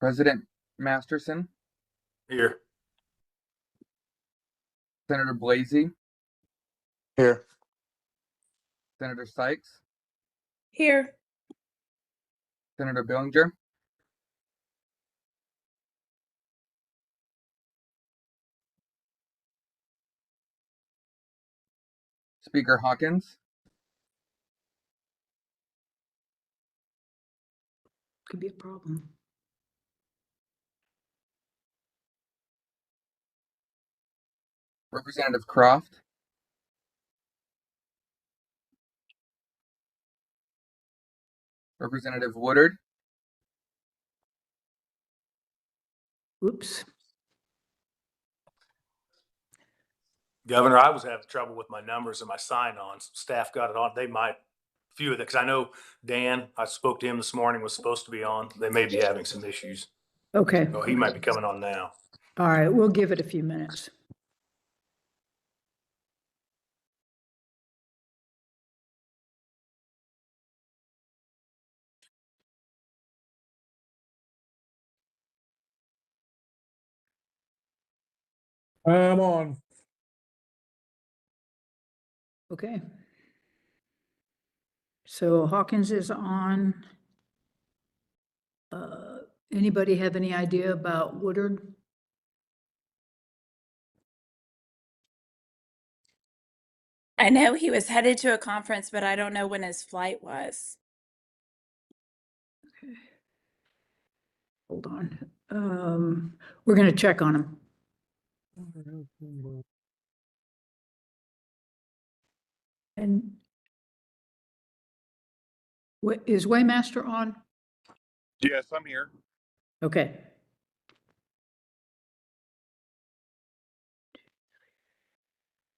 President Masterson, Here. Senator Blasey, Here. Senator Sykes, Here. Senator Billinger, Speaker Hawkins, Could be a problem. Representative Croft, Representative Woodard, Oops. Governor, I was having trouble with my numbers and my sign-ons. Staff got it on. They might, few of it, because I know Dan, I spoke to him this morning, was supposed to be on. They may be having some issues. Okay. Oh, he might be coming on now. All right. We'll give it a few minutes. I'm on. Okay. So Hawkins is on. Anybody have any idea about Woodard? I know he was headed to a conference, but I don't know when his flight was. Okay. Hold on. We're going to check on him. And is Waymaster on? Yes, I'm here. Okay.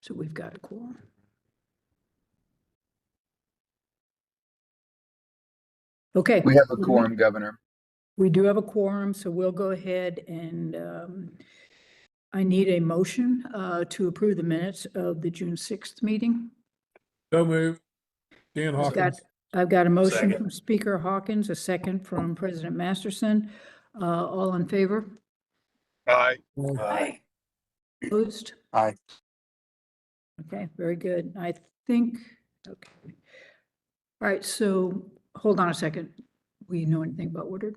So we've got a quorum. Okay. we have a quorum, Governor. We do have a quorum, so we'll go ahead and I need a motion to approve the minutes of the June 6th meeting. So moved. Dan Hawkins. I've got a motion Second. from Speaker Hawkins, a second from President Masterson. All in favor? Aye. Aye. Opposed? Aye. Okay, very good. I think, okay. All right, so hold on a second. We know anything about Woodard?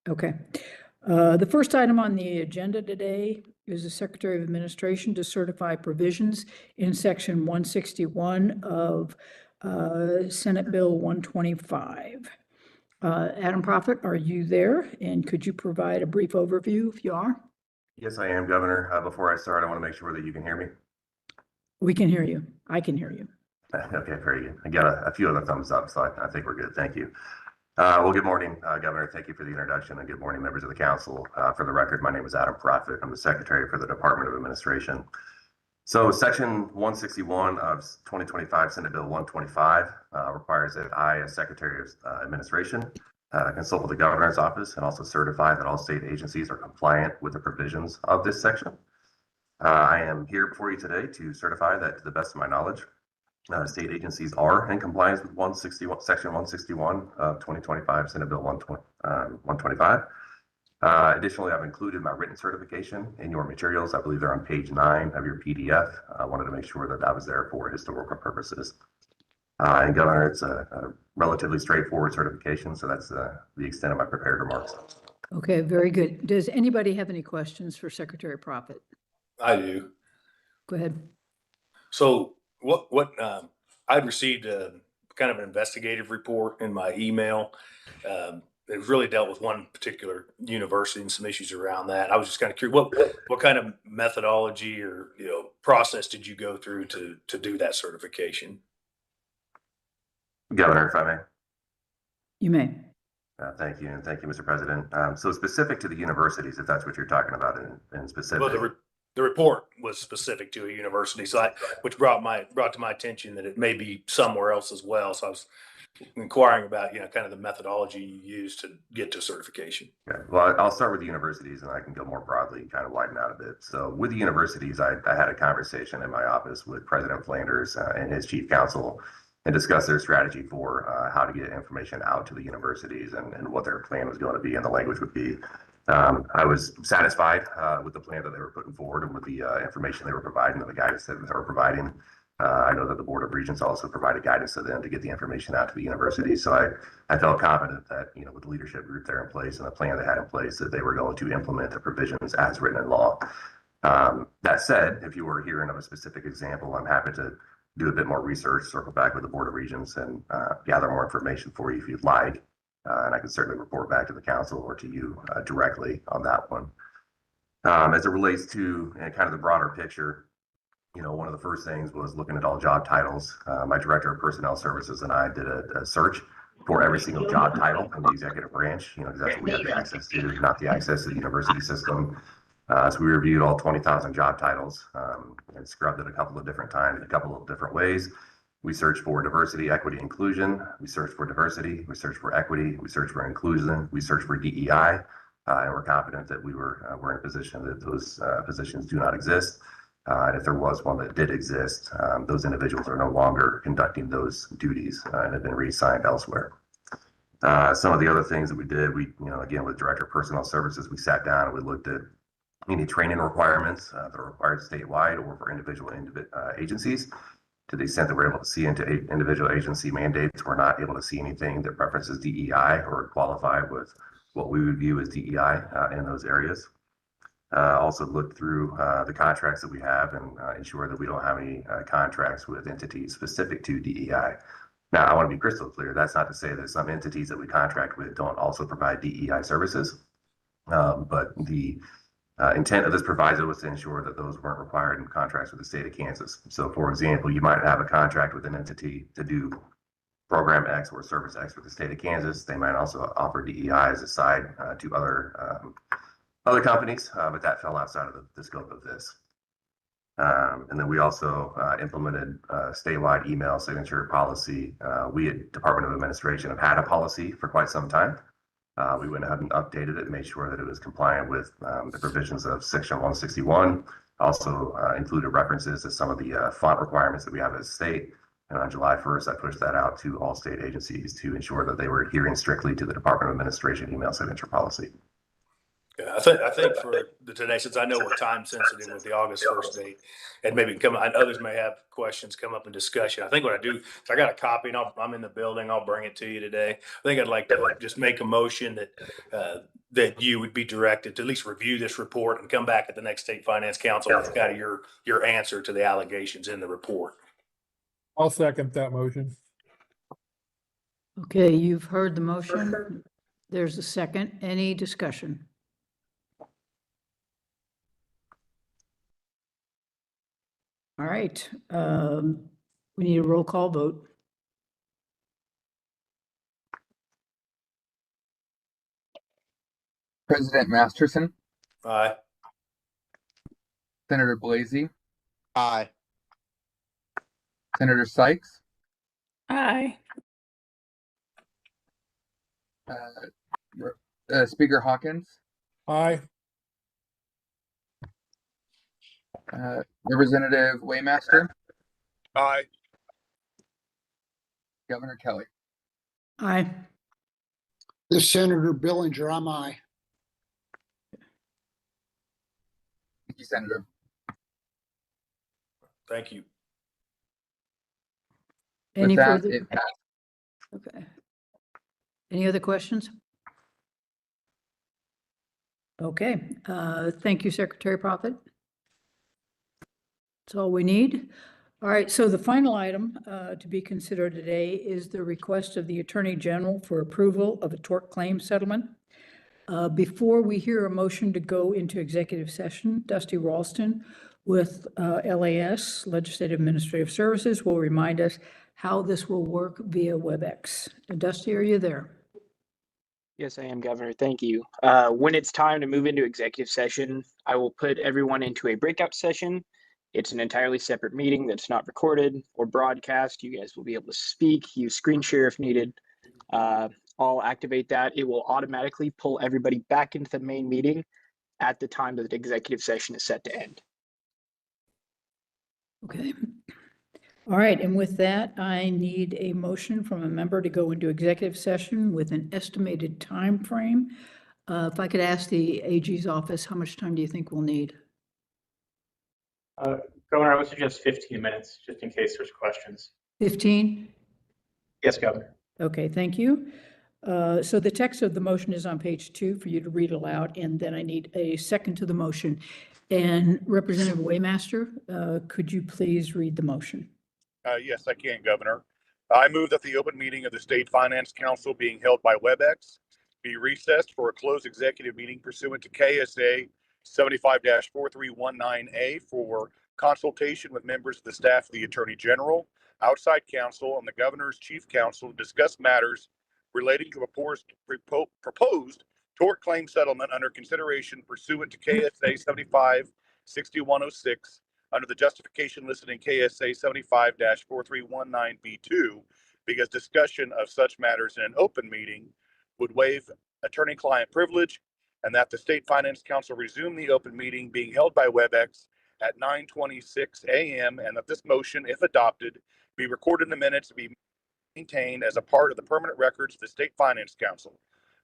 Okay. The first item on the agenda today is the Secretary of Administration to certify provisions in Section 161 of Senate Bill 125. Adam Prophet, are you there? And could you provide a brief overview if you are? Yes, I am, Governor. Before I start, I want to make sure that you can hear me. We can hear you. I can hear you. Okay, very good. I got a few other thumbs up, so I think we're good. Thank you. Well, good morning, Governor. Thank you for the introduction, and good morning, members of the council. For the record, my name is Adam Prophet. I'm the Secretary for the Department of Administration. So Section 161 of 2025 Senate Bill 125 requires that I, as Secretary of Administration, consult with the Governor's Office and also certify that all state agencies are compliant with the provisions of this section. I am here before you today to certify that, to the best of my knowledge, state agencies are in compliance with Section 161 of 2025 Senate Bill 125. Additionally, I've included my written certification in your materials. I believe they're on page 9 of your PDF. I wanted to make sure that that was there for historical purposes. And Governor, it's a relatively straightforward certification, so that's the extent of my prepared remarks. Okay, very good. Does anybody have any questions for Secretary Prophet? I do. Go ahead. So I'd received a kind of an investigative report in my email. It really dealt with one particular university and some issues around that. I was just kind of curious, what kind of methodology or process did you go through to do that certification? Governor, if I may. You may. Thank you, and thank you, Mr. President. So specific to the universities, if that's what you're talking about in specific. Well, the report was specific to a university, so which brought to my attention that it may be somewhere else as well. So I was inquiring about kind of the methodology you use to get to certification. Okay. Well, I'll start with the universities, and I can go more broadly and kind of widen out a bit. So with the universities, I had a conversation in my office with President Flanders and his chief counsel and discuss their strategy for how to get information out to the universities and what their plan was going to be and the language would be. I was satisfied with the plan that they were putting forward and with the information they were providing and the guidance that they were providing. I know that the Board of Regents also provided guidance to them to get the information out to the universities. So I felt confident that, with the leadership group there in place and the plan they had in place, that they were going to implement the provisions as written in law. That said, if you were hearing of a specific example, I'm happy to do a bit more research, circle back with the Board of Regents and gather more information for you if you'd like. And I can certainly report back to the council or to you directly on that one. As it relates to kind of the broader picture, one of the first things was looking at all job titles. My director of personnel services and I did a search for every single job title in the executive branch, because that's what we have the access to, not the access to the university system. So we reviewed all 20,000 job titles and scrubbed it a couple of different times in a couple of different ways. We searched for diversity, equity, inclusion. We searched for diversity. We searched for equity. We searched for inclusion. We searched for DEI. And we're confident that we're in a position that those positions do not exist. And if there was one that did exist, those individuals are no longer conducting those duties and have been reassigned elsewhere. Some of the other things that we did, again, with Director of Personnel Services, we sat down and we looked at any training requirements that are required statewide or for individual agencies. To the extent that we're able to see into individual agency mandates, we're not able to see anything that references DEI or qualify with what we would view as DEI in those areas. Also look through the contracts that we have and ensure that we don't have any contracts with entities specific to DEI. Now, I want to be crystal clear. That's not to say that some entities that we contract with don't also provide DEI services, but the intent of this proviso was to ensure that those weren't required in contracts with the state of Kansas. So, for example, you might have a contract with an entity to do program X or service X with the state of Kansas. They might also offer DEI as a side to other companies, but that fell outside of the scope of this. And then we also implemented statewide email signature policy. We at Department of Administration have had a policy for quite some time. We went ahead and updated it and made sure that it was compliant with the provisions of Section 161. Also included references to some of the font requirements that we have as a state. And on July 1st, I pushed that out to all state agencies to ensure that they were adhering strictly to the Department of Administration email signature policy. Yeah, I think for today, since I know we're time sensitive with the August 1st date, and maybe others may have questions come up in discussion. I think what I do is I got a copy and I'm in the building. I'll bring it to you today. I think I'd like to just make a motion that you would be directed to at least review this report and come back at the next State Finance Council with kind of your answer to the allegations in the report. I'll second that motion. Okay, you've heard the motion. There's a second. Any discussion? All right, we need a roll call vote. President Masterson, Aye. Senator Blasey, Aye. Senator Sykes, Aye. Speaker Hawkins, Aye. Representative Waymaster, Aye. Governor Kelly. Aye. This is Senator Billinger, I'm aye. Thank you, Senator. Thank you. Any With that, further? it passed. Okay. Any other questions? Okay, thank you, Secretary Prophet. That's all we need. All right, so the final item to be considered today is the request of the Attorney General for approval of a tort claim settlement. Before we hear a motion to go into executive session, Dusty Ralston with LAS, Legislative Administrative Services, will remind us how this will work via WebEx. Dusty, are you there? Yes, I am, Governor. Thank you. When it's time to move into executive session, I will put everyone into a breakout session. It's an entirely separate meeting that's not recorded or broadcast. You guys will be able to speak, use screen share if needed. I'll activate that. It will automatically pull everybody back into the main meeting at the time that the executive session is set to end. Okay. All right, and with that, I need a motion from a member to go into executive session with an estimated time frame. If I could ask the AG's office, how much time do you think we'll need? Governor, I would suggest 15 minutes, just in case there's questions. 15? Yes, Governor. Okay, thank you. So the text of the motion is on page 2 for you to read aloud, and then I need a second to the motion. And Representative Waymaster, could you please read the motion? Yes, I can, Governor. I move that the open meeting of the State Finance Council being held by WebEx be recessed for a closed executive meeting pursuant to KSA 75-4319A for consultation with members of the staff of the Attorney General, outside counsel, and the Governor's Chief Counsel to discuss matters relating to a proposed tort claim settlement under consideration pursuant to KSA 75-6106 under the justification listed in KSA 75-4319B2, because discussion of such matters in an open meeting would waive attorney-client privilege, and that the State Finance Council resume the open meeting being held by WebEx at 9:26 a.m., and that this motion, if adopted, be recorded in the minutes and be maintained as a part of the permanent records of the State Finance Council.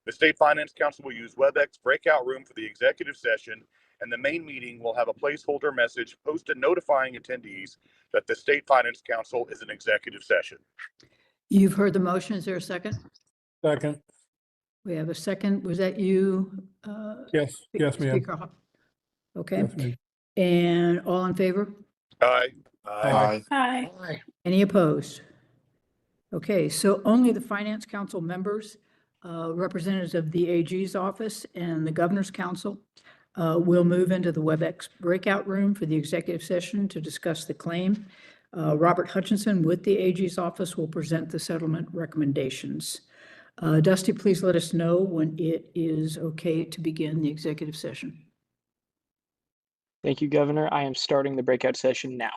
The State Finance Council will use WebEx breakout room for the executive session, and the main meeting will have a placeholder message posted notifying attendees that the State Finance Council is an executive session. You've heard the motion. Is there a second? Second. We have a second. Was that you? Yes, yes, ma'am. Speaker Hawk? Okay. Yes, ma'am. And all in favor? Aye. Aye. Hi. Aye. Any opposed? Okay, so only the Finance Council members, representatives of the AG's office and the Governor's Council will move into the WebEx breakout room for the executive session to discuss the claim. Robert Hutchinson with the AG's office will present the settlement recommendations. Dusty, please let us know when it is okay to begin the executive session. Thank you, Governor. I am starting the breakout session now.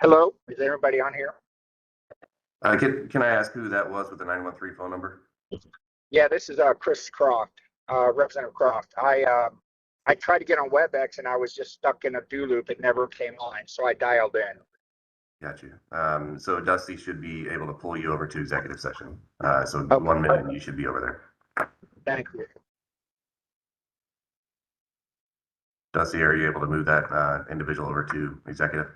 Hello, is everybody on here? Can I ask who that was with the 913 phone number? Yeah, this is Chris Croft, Representative Croft. I tried to get on WebEx and I was just stuck in a do loop. It never came on, so I dialed in. Got you. So Dusty should be able to pull you over to executive session. So Okay. 1 minute and you should be over there. Thank you. Dusty, are you able to move that individual over to executive?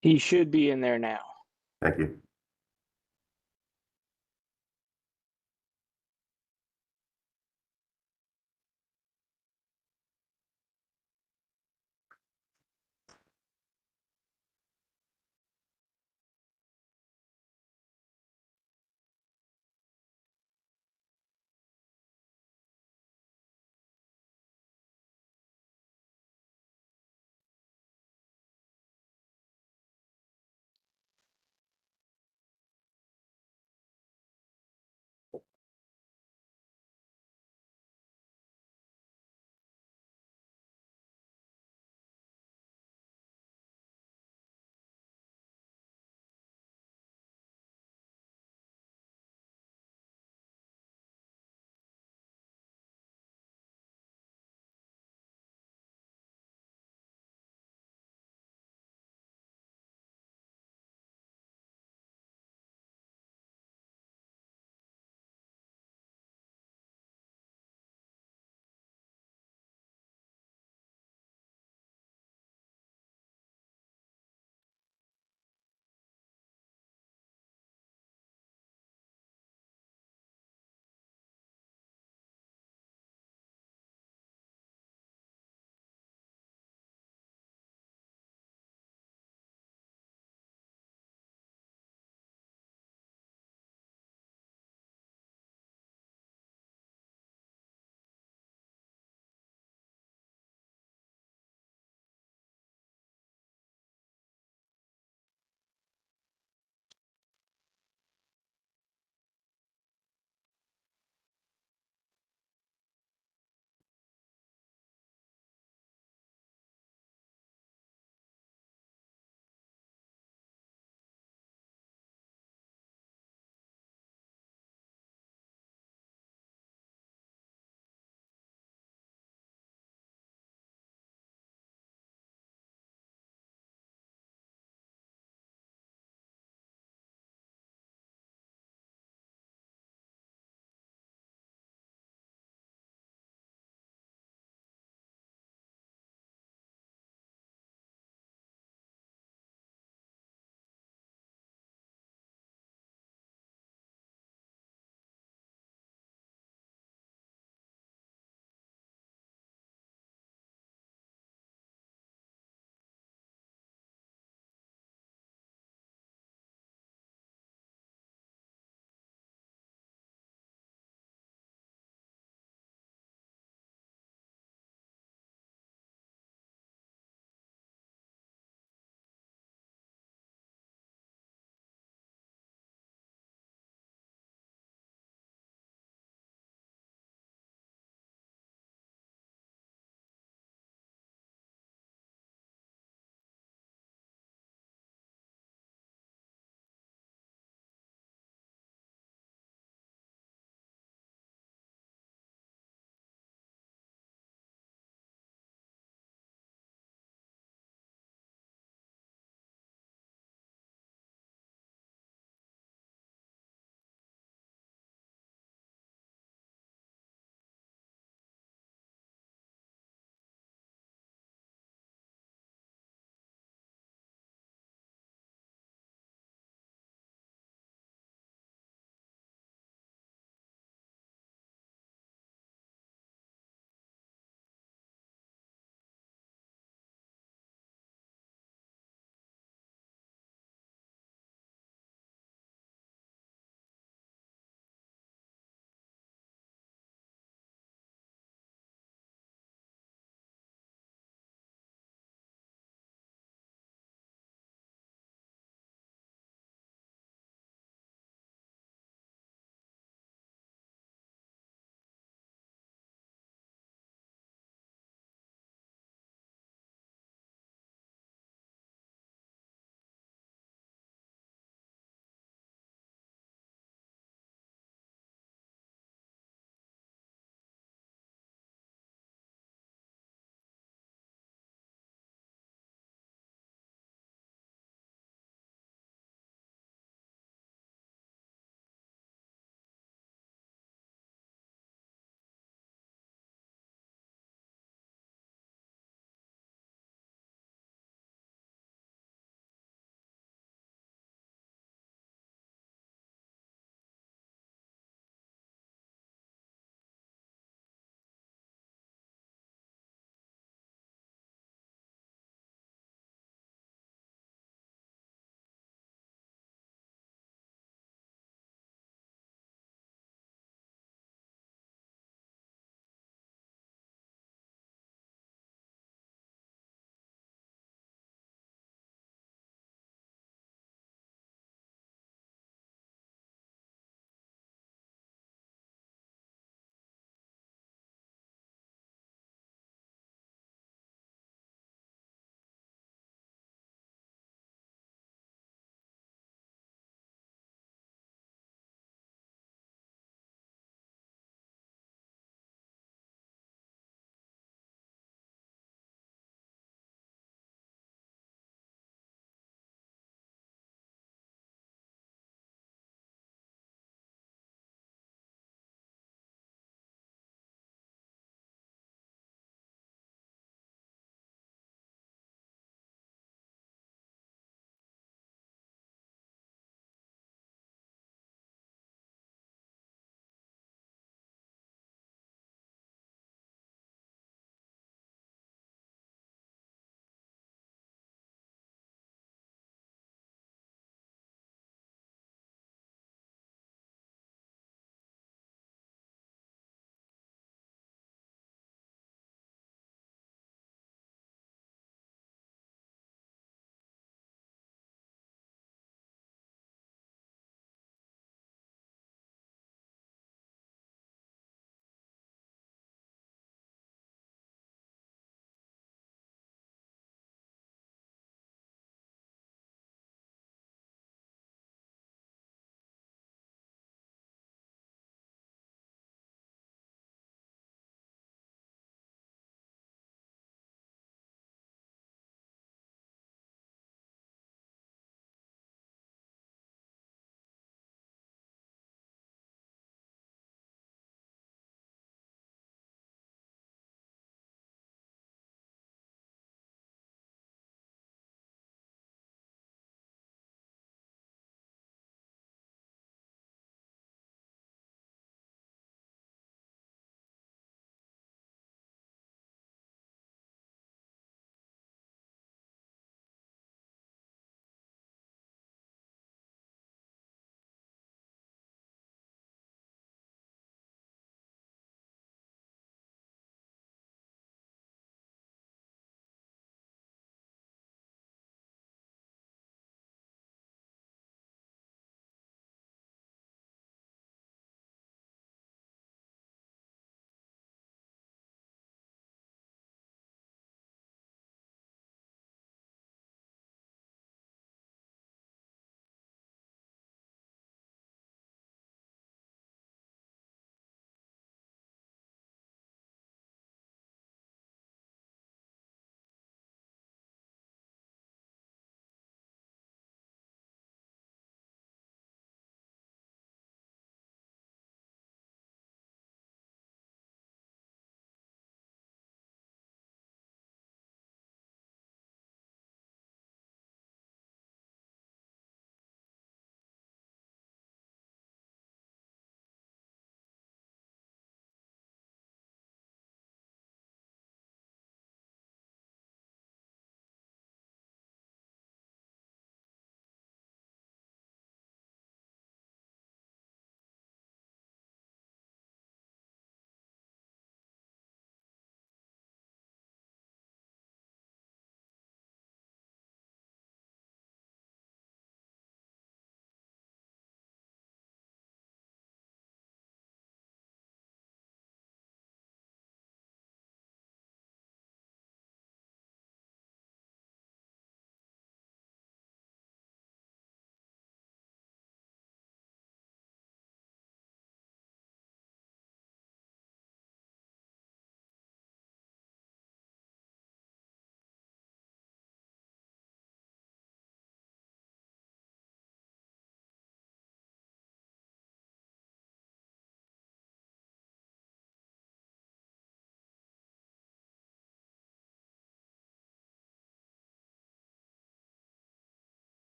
He should be in there now. Thank you.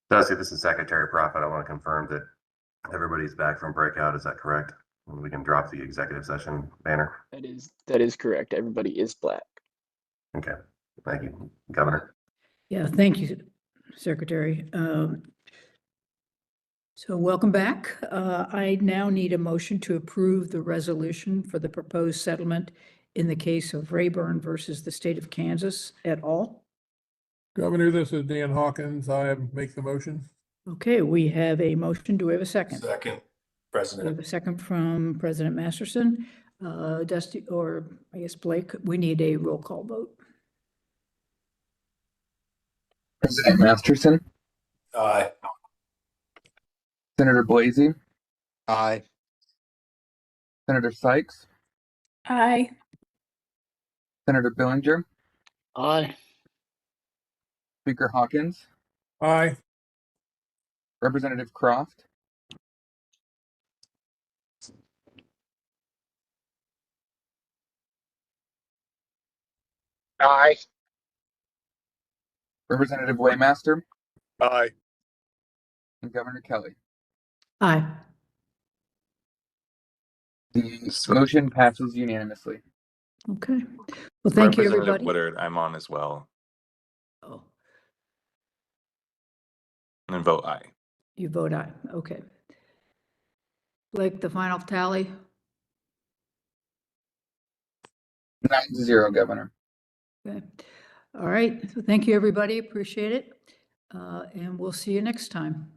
Darcy, this is Secretary Prophet. I want to confirm that everybody's back from breakout. Is that correct? And we can drop the executive session banner. That is correct. Everybody is black. Okay, thank you, Governor. Yeah, thank you, Secretary. So welcome back. I now need a motion to approve the resolution for the proposed settlement in the case of Rayburn versus the state of Kansas et al. Governor, this is Dan Hawkins. I make the motion. Okay, we have a motion. Do we have a second? Second, We have President. a second from President Masterson. Dusty, or I guess Blake, we need a roll call vote. President Masterson, Aye. Senator Blasey, Aye. Senator Sykes, Aye. Senator Billinger, Aye. Speaker Hawkins, Aye. Representative Croft, Aye. Representative Waymaster, Aye. and Governor Kelly. Aye. The motion passes unanimously. Okay. Well, thank you, Representative everybody. Woodard, I'm on as well, Oh, and vote aye. you vote aye. Okay. Blake, the final tally? 9-0, Governor. Okay. All right. So thank you, everybody. Appreciate it. And we'll see you next time.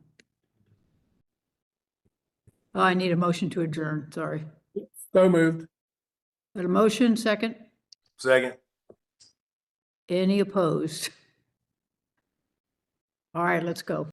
Oh, I need a motion to adjourn. Sorry. So moved. Got a motion, second? Second. Any opposed? All right, let's go.